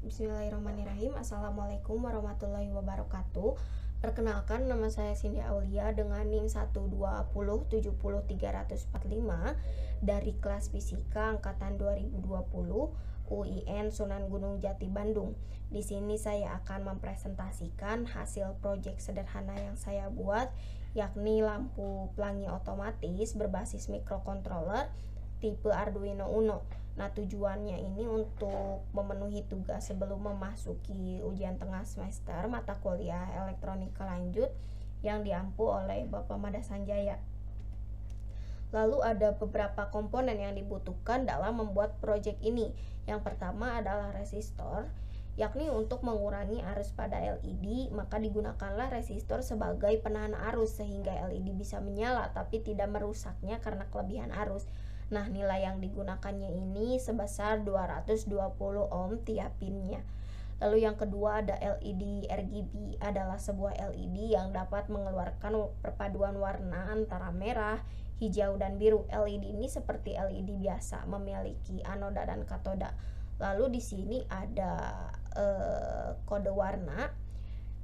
Bismillahirrahmanirrahim. Assalamualaikum warahmatullahi wabarakatuh. Perkenalkan, nama saya Cindy Aulia dengan NIM 120700345 dari kelas Fisika angkatan 2020 UIN Sunan Gunung Jati Bandung. Di sini saya akan mempresentasikan hasil proyek sederhana yang saya buat, yakni lampu pelangi otomatis berbasis microcontroller tipe Arduino Uno. Nah, tujuannya ini untuk memenuhi tugas sebelum memasuki ujian tengah semester mata kuliah elektronika lanjut yang diampu oleh Bapak Mada Sanjaya. Lalu ada beberapa komponen yang dibutuhkan dalam membuat proyek ini. Yang pertama adalah resistor, yakni untuk mengurangi arus pada LED, maka digunakanlah resistor sebagai penahan arus sehingga LED bisa menyala tapi tidak merusaknya karena kelebihan arus. Nah, nilai yang digunakannya ini sebesar 220 ohm tiap pinnya. Lalu yang kedua ada LED RGB, adalah sebuah LED yang dapat mengeluarkan perpaduan warna antara merah, hijau, dan biru. LED ini seperti LED biasa, memiliki anoda dan katoda. Lalu di sini ada kode warna,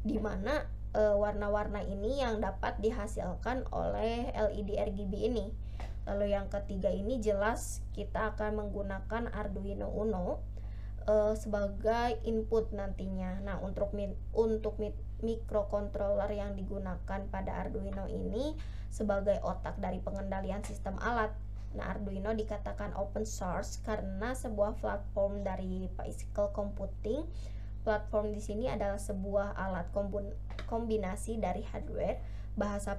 di mana warna-warna ini yang dapat dihasilkan oleh LED RGB ini. Lalu yang ketiga ini jelas kita akan menggunakan Arduino Uno sebagai input nantinya. Nah, untuk microcontroller yang digunakan pada Arduino ini sebagai otak dari pengendalian sistem alat. Nah, Arduino dikatakan open source karena sebuah platform dari Bicycle Computing. Platform di sini adalah sebuah alat kombinasi dari hardware, bahasa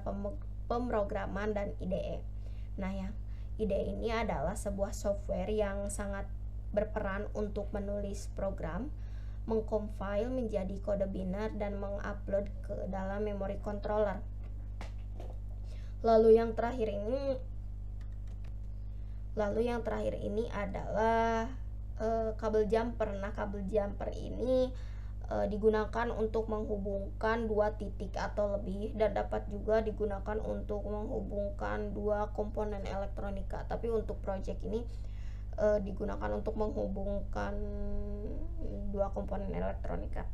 pemrograman, dan IDE. Nah, yang IDE ini adalah sebuah software yang sangat berperan untuk menulis program, mengcompile menjadi kode biner, dan mengupload ke dalam memori controller. Lalu yang terakhir ini adalah kabel jumper. Nah, kabel jumper ini digunakan untuk menghubungkan dua titik atau lebih, dan dapat juga digunakan untuk menghubungkan dua komponen elektronika. Tapi untuk project ini digunakan untuk menghubungkan dua komponen elektronika.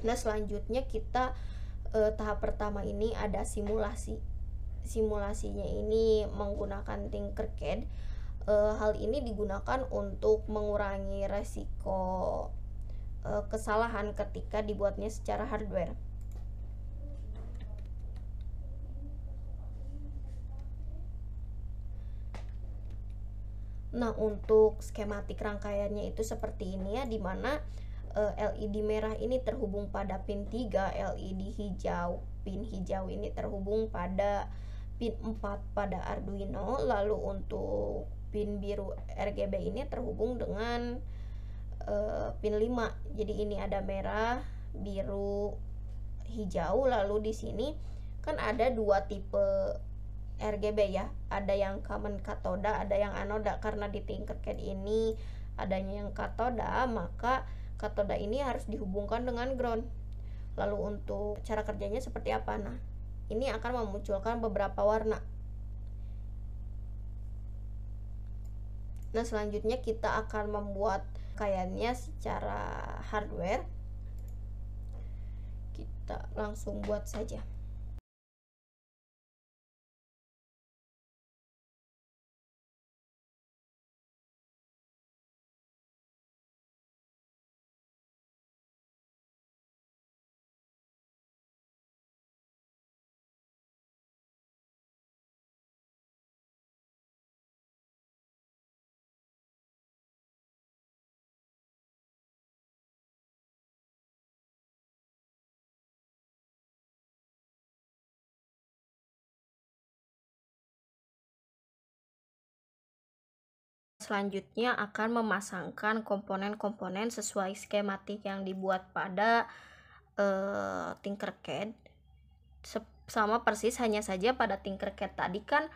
Nah, selanjutnya kita tahap pertama ini ada simulasi. Simulasinya ini menggunakan Tinkercad. Hal ini digunakan untuk mengurangi resiko kesalahan ketika dibuatnya secara hardware. Nah, untuk skematik rangkaiannya itu seperti ini ya, dimana LED merah ini terhubung pada pin 3, pin hijau ini terhubung pada pin 4 pada Arduino, lalu untuk pin biru RGB ini terhubung dengan pin 5. Jadi ini ada merah, biru, hijau. Lalu di sini kan ada dua tipe RGB ya, ada yang common katoda, ada yang anoda. Karena di Tinkercad ini adanya yang katoda, maka katoda ini harus dihubungkan dengan ground. Lalu untuk cara kerjanya seperti apa? Nah, ini akan memunculkan beberapa warna. Nah, selanjutnya kita akan membuat rangkaiannya secara hardware. Kita langsung buat saja. Selanjutnya akan memasangkan komponen-komponen sesuai skematik yang dibuat pada Tinkercad. Sama persis, hanya saja pada Tinkercad tadi kan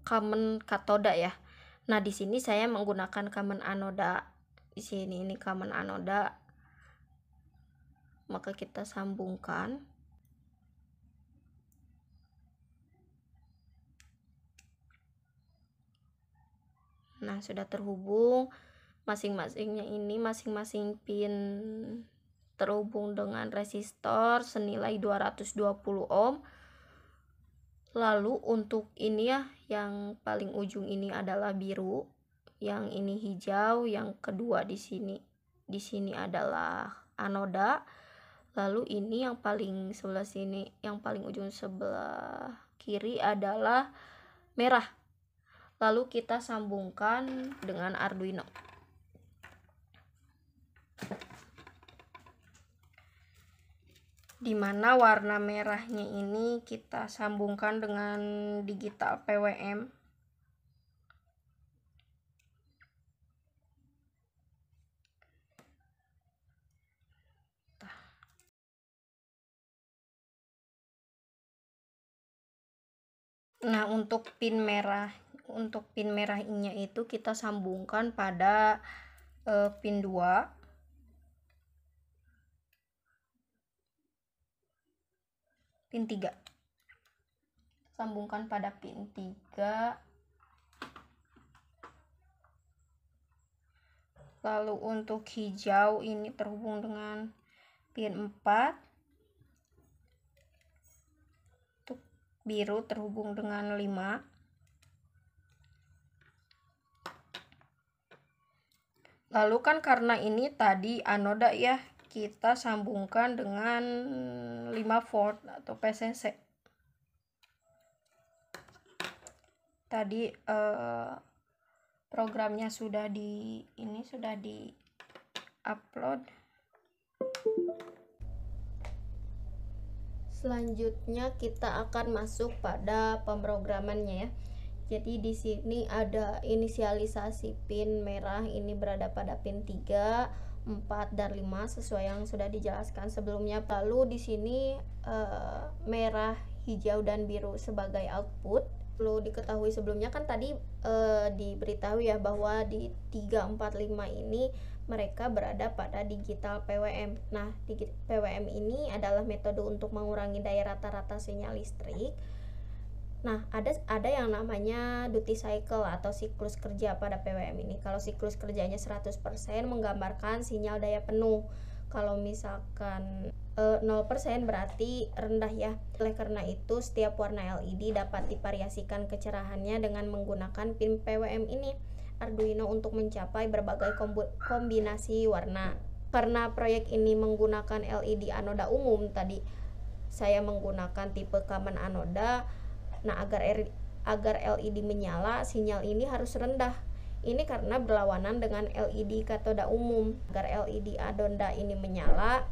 common katoda ya. Nah, di sini saya menggunakan common anoda. Di sini ini common anoda. Maka kita sambungkan. Nah, sudah terhubung. Masing-masingnya ini masing-masing pin terhubung dengan resistor senilai 220 ohm. Lalu untuk ini ya, yang paling ujung ini adalah biru, yang ini hijau, yang kedua di sini adalah anoda. Lalu ini yang paling sebelah sini, yang paling ujung sebelah kiri adalah merah. Lalu kita sambungkan dengan Arduino. Dimana warna merahnya ini kita sambungkan dengan digital PWM. Nah, untuk pin merahnya itu kita sambungkan pada pin 2. Pin 3. Sambungkan pada pin 3. Lalu untuk hijau ini terhubung dengan pin 4. Untuk biru terhubung dengan 5. Lalu kan karena ini tadi anoda ya, kita sambungkan dengan 5 volt atau PCC. Tadi programnya sudah di upload. Selanjutnya kita akan masuk pada pemrogramannya ya. Jadi di sini ada inisialisasi pin merah ini berada pada pin 3, 4 dan 5 sesuai yang sudah dijelaskan sebelumnya. Lalu di sini merah, hijau dan biru sebagai output. Perlu diketahui sebelumnya kan tadi diberitahu ya bahwa di 3, 4, 5 ini mereka berada pada digital PWM. Nah, PWM ini adalah metode untuk mengurangi daya rata-rata sinyal listrik. Nah, ada yang namanya duty cycle atau siklus kerja pada PWM ini. Kalau siklus kerjanya 100% menggambarkan sinyal daya penuh. Kalau misalkan 0% berarti rendah ya. Oleh karena itu, setiap warna LED dapat divariasikan kecerahannya dengan menggunakan pin PWM ini. Arduino untuk mencapai berbagai kombinasi warna. Karena proyek ini menggunakan LED anoda umum, tadi saya menggunakan tipe common anoda. Nah, agar LED menyala, sinyal ini harus rendah. Ini karena berlawanan dengan LED katoda umum. Agar LED anoda ini menyala,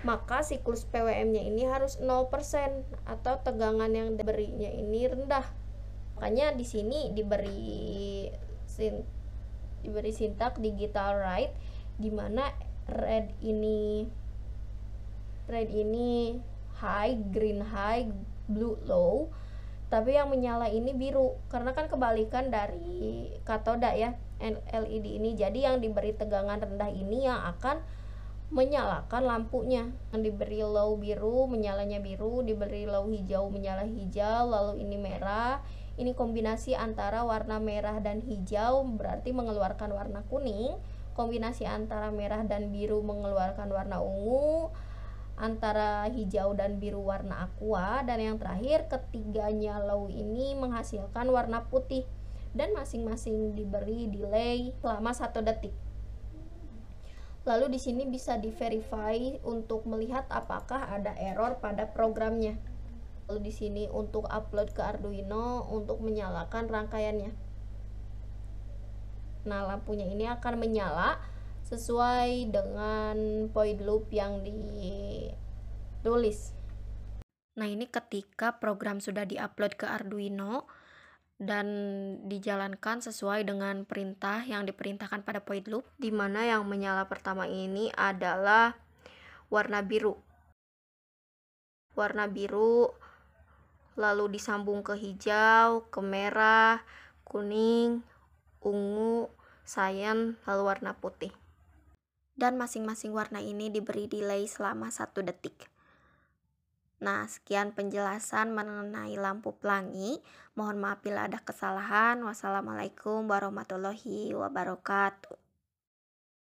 maka siklus PWM-nya ini harus 0% atau tegangan yang diberinya ini rendah. Makanya di sini diberi sintak digital write, di mana red ini high, green high, blue low, tapi yang menyala ini biru karena kan kebalikan dari katoda ya LED ini. Jadi yang diberi tegangan rendah ini yang akan menyalakan lampunya. Yang diberi low biru menyalanya biru, diberi low hijau menyala hijau, lalu ini merah. Ini kombinasi antara warna merah dan hijau berarti mengeluarkan warna kuning. Kombinasi antara merah dan biru mengeluarkan warna ungu. Antara hijau dan biru warna aqua, dan yang terakhir ketiganya low ini menghasilkan warna putih, dan masing-masing diberi delay selama 1 detik. Lalu di sini bisa di-verify untuk melihat apakah ada error pada programnya. Lalu di sini untuk upload ke Arduino untuk menyalakan rangkaiannya. Nah, lampunya ini akan menyala sesuai dengan point loop yang ditulis. Nah, ini ketika program sudah diupload ke Arduino dan dijalankan sesuai dengan perintah yang diperintahkan pada point loop, di mana yang menyala pertama ini adalah warna biru. Warna biru lalu disambung ke hijau, ke merah, kuning, ungu, cyan, lalu warna putih. Dan masing-masing warna ini diberi delay selama 1 detik. Nah, sekian penjelasan mengenai lampu pelangi. Mohon maaf bila ada kesalahan. Wassalamualaikum warahmatullahi wabarakatuh.